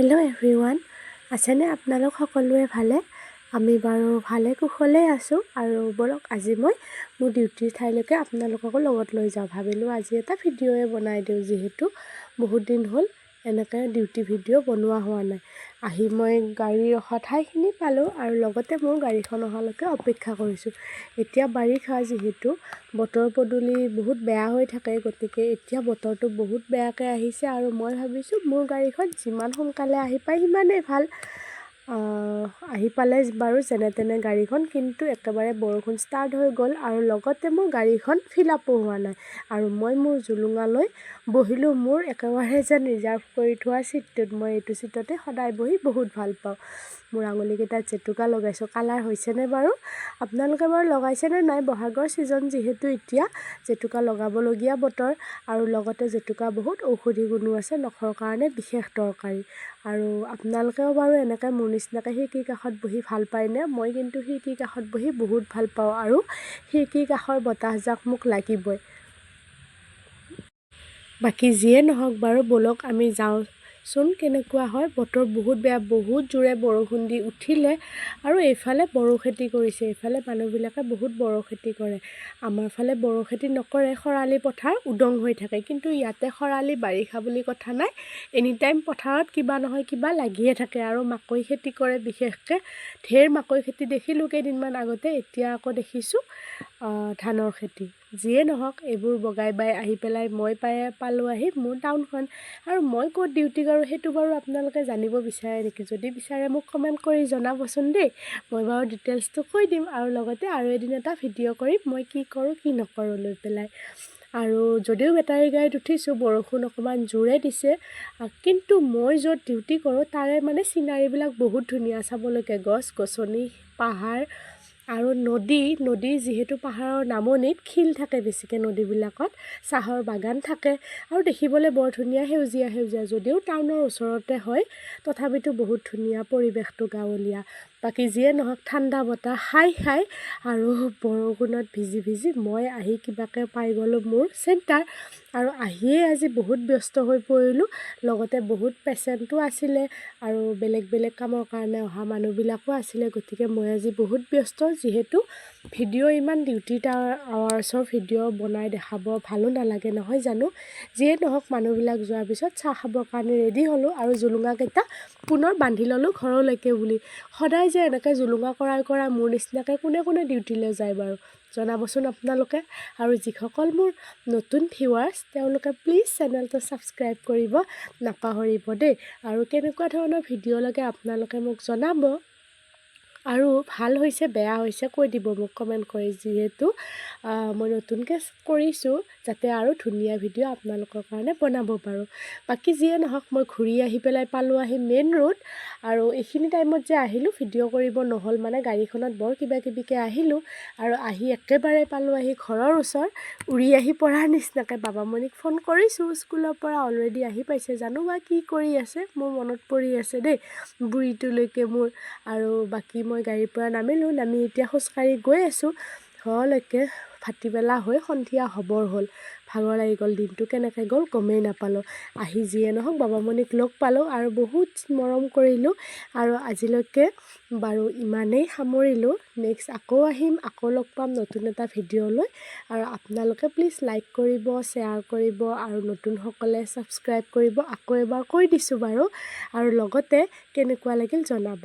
Hello' everyone, আছেনে আপোনালোক সকলোৱে ভালে? আমি বাৰু ভালে কুশলে আছোঁ। আৰু বলক আজি মই মোৰ ডিউটিৰ ঠাইলৈকে আপোনালোককো লগত লৈ যাওঁ। ভাবিলোঁ আজি এটা ভিডিঅ'য়ে বনাই দিওঁ, যিহেতু বহুত দিন হ'ল এনেকৈ ডিউটি ভিডিঅ' বনোৱা হোৱা নাই। আহি মই গাড়ী ৰখা ঠাইখিনি পালোঁ আৰু লগতে মোৰ গাড়ীখন অহালৈকে অপেক্ষা কৰিছোঁ। এতিয়া বাৰিষা যিহেতু বতৰ পদূলি বহুত বেয়া হৈ থাকে, গতিকে এতিয়া বতৰটো বহুত বেয়াকৈ আহিছে আৰু মই ভাবিছোঁ মোৰ গাড়ীখন যিমান সোনকালে আহি পায় সিমানেই ভাল। আহি পালে বাৰু যেনে তেনে গাড়ীখন, কিন্তু একেবাৰে বৰষুণ ষ্টাৰ্ট হৈ গ'ল আৰু লগতে মোৰ গাড়ীখন ফিল আপো হোৱা নাই আৰু মই মোৰ জুলুঙালৈ বহিলোঁ মোৰ একেবাৰে যেন ৰিজাৰ্ভ কৰি থোৱা ছিটটোত। মই এইটো ছিটতে সদায় বহি বহুত ভাল পাওঁ। মোৰ আঙুলিকেইটাত জেতুকা লগাইছোঁ। কালাৰ হৈছেনে বাৰু? আপোনালোকে বাৰু লগাইছেনে নাই? বহাগৰ ছিজন যিহেতু এতিয়া জেতুকা লগাবলগীয়া বতৰ আৰু লগতে জেতুকা বহুত ঔষধি গুণো আছে, নখৰ কাৰণে বিশেষ দৰকাৰী। আৰু আপোনালোকেও বাৰু এনেকৈ মোৰ নিচিনাকৈ খিৰিকীৰ কাষত বহি ভাল পায়নে? মই কিন্তু খিৰিকীৰ কাষত বহি বহুত ভাল পাওঁ আৰু খিৰিকীৰ কাষৰ বতাহজাক মোক লাগিবই। বাকী যিয়ে নহওক বাৰু, ব'লক আমি যাওঁচোন কেনেকুৱা হয়। বতৰ বহুত বেয়া, বহুত জোৰে বৰষুণ দি উঠিলে আৰু এইফালে বড়ো খেতি কৰিছে। এইফালে মানুহবিলাকে বহুত বড়ো খেতি কৰে। আমাৰ ফালে বড়ো খেতি নকৰে, খৰালি পথাৰ উদং হৈ থাকে। কিন্তু ইয়াতে খৰালি বাৰিষা বুলি কথা নাই, এনি টাইম পথাৰত কিবা নহয় কিবা লাগিয়ে থাকে। আৰু মাকৈ খেতি কৰে বিশেষকৈ, ঢেৰ মাকৈ খেতি দেখিলোঁ কেইদিনমান আগতে। এতিয়া আকৌ দেখিছোঁ ধানৰ খেতি। যিয়ে নহওক, এইবোৰ বগাই বাই আহি পেলাই মই পালোঁ আহি মোৰ টাউনখন। আৰু মই ক'ত ডিউটি কৰোঁ সেইটো বাৰু আপোনালোকে জানিব বিচাৰে নেকি? যদি বিচাৰে মোক কমেণ্ট কৰি জনাবচোন দেই। মই বাৰু ডিটেইলছটো কৈ দিম আৰু লগতে আৰু এদিন এটা ভিডিঅ' কৰিম মই কি কৰোঁ কি নকৰোঁ লৈ পেলাই। আৰু যদিও বেটাৰী গাড়ীত উঠিছোঁ, বৰষুণ অকণমান জোৰে দিছে, কিন্তু মই য'ত ডিউটি কৰোঁ তাৰে মানে চিনাৰীবিলাক বহুত ধুনীয়া চাবলৈকে। গছ গছনি, পাহাৰ আৰু নদী যিহেতু পাহাৰৰ নামনিত শিল থাকে বেছিকৈ নদীবিলাকত, চাহৰ বাগান থাকে আৰু দেখিবলৈ বৰ ধুনীয়া সেউজীয়া সেউজীয়া। যদিও টাউনৰ ওচৰতে হয় তথাপিতো বহুত ধুনীয়া পৰিৱেশটো, গাঁৱলীয়া। বাকী যিয়ে নহওক, ঠাণ্ডা বতাহ খাই আৰু বৰষুণত ভিজি ভিজি মই আহি কিবাকৈ পাই গ'লোঁ মোৰ চেণ্টাৰ। আৰু আহিয়েই আজি বহুত ব্যস্ত হৈ পৰিলোঁ। লগতে বহুত পেচেণ্টো আছিলে আৰু বেলেগ বেলেগ কামৰ কাৰণে অহা মানুহবিলাকো আছিলে। গতিকে মই আজি বহুত ব্যস্ত, যিহেতু ভিডিঅ' ইমান ডিউটি আৱাৰ্ছৰ ভিডিঅ' বনাই দেখাব ভালো নালাগে নহয় জানো। যিয়ে নহওক, মানুহবিলাক যোৱাৰ পিছত চাহ খাবৰ কাৰণে ৰেডি হ'লোঁ আৰু জুলুঙাকেইটা পুনৰ বান্ধি ল'লোঁ ঘৰলৈকে বুলি। সদায় যে এনেকৈ জুলুঙা কৰা মোৰ নিচিনাকৈ কোনে কোনে ডিউটিলৈ যায় বাৰু জনাবচোন আপোনালোকে। আৰু যিসকল মোৰ নতুন ভিউৱাৰ্ছ, তেওঁলোকে প্লিজ চেনেলটো ছাবস্ক্ৰাইব কৰিব নাপাহৰিব দেই। আৰু কেনেকুৱা ধৰণৰ ভিডিঅ' লাগে আপোনালোকে মোক জনাব। আৰু ভাল হৈছে বেয়া হৈছে কৈ দিব মোক কমেণ্ট কৰি, যিহেতু মই নতুনকৈ কৰিছোঁ যাতে আৰু ধুনীয়া ভিডিঅ' আপোনালোকৰ কাৰণে বনাব পাৰোঁ। বাকী যিয়ে নহওক, মই ঘূৰি আহি পেলাই পালোঁ আহি মেইন ৰোড। আৰু এইখিনি টাইমত যে আহিলোঁ ভিডিঅ' কৰিব নহ'ল, মানে গাড়ীখনত বৰ কিবাকিবিকৈ আহিলোঁ আৰু আহি একেবাৰে পালোঁ আহি ঘৰৰ ওচৰ। উৰি আহি পৰাৰ নিচিনাকৈ বাবামণিক ফোন কৰিছোঁ, স্কুলৰ পৰা অলৰেডি আহি পাইছে। জানো বা কি কৰি আছে, মোৰ মনত পৰি আছে দেই বুঢ়ীটোলৈকে মোৰ। আৰু বাকী মই গাড়ীৰ পৰা নামিলোঁ, নামি এতিয়া খোজকাঢ়ি গৈ আছোঁ ঘৰলৈকে। ভাটিবেলা হৈ সন্ধিয়া হ'বৰ হ'ল, ভাগৰ লাগি গ'ল, দিনটো কেনেকৈ গ'ল গমেই নাপালোঁ। আহি যিয়ে নহওক বাবামণিক লগ পালোঁ আৰু বহুত মৰম কৰিলোঁ। আৰু আজিলৈকে বাৰু ইমানেই সামৰিলোঁ। নেক্সট আকৌ আহিম, আকৌ লগ পাম নতুন এটা ভিডিঅ' লৈ। আৰু আপোনালোকে প্লিজ লাইক কৰিব, শ্বেয়াৰ কৰিব আৰু নতুনসকলে ছাবস্ক্ৰাইব কৰিব। আকৌ এবাৰ কৈ দিছোঁ বাৰু। আৰু লগতে কেনেকুৱা লাগিল জনাব।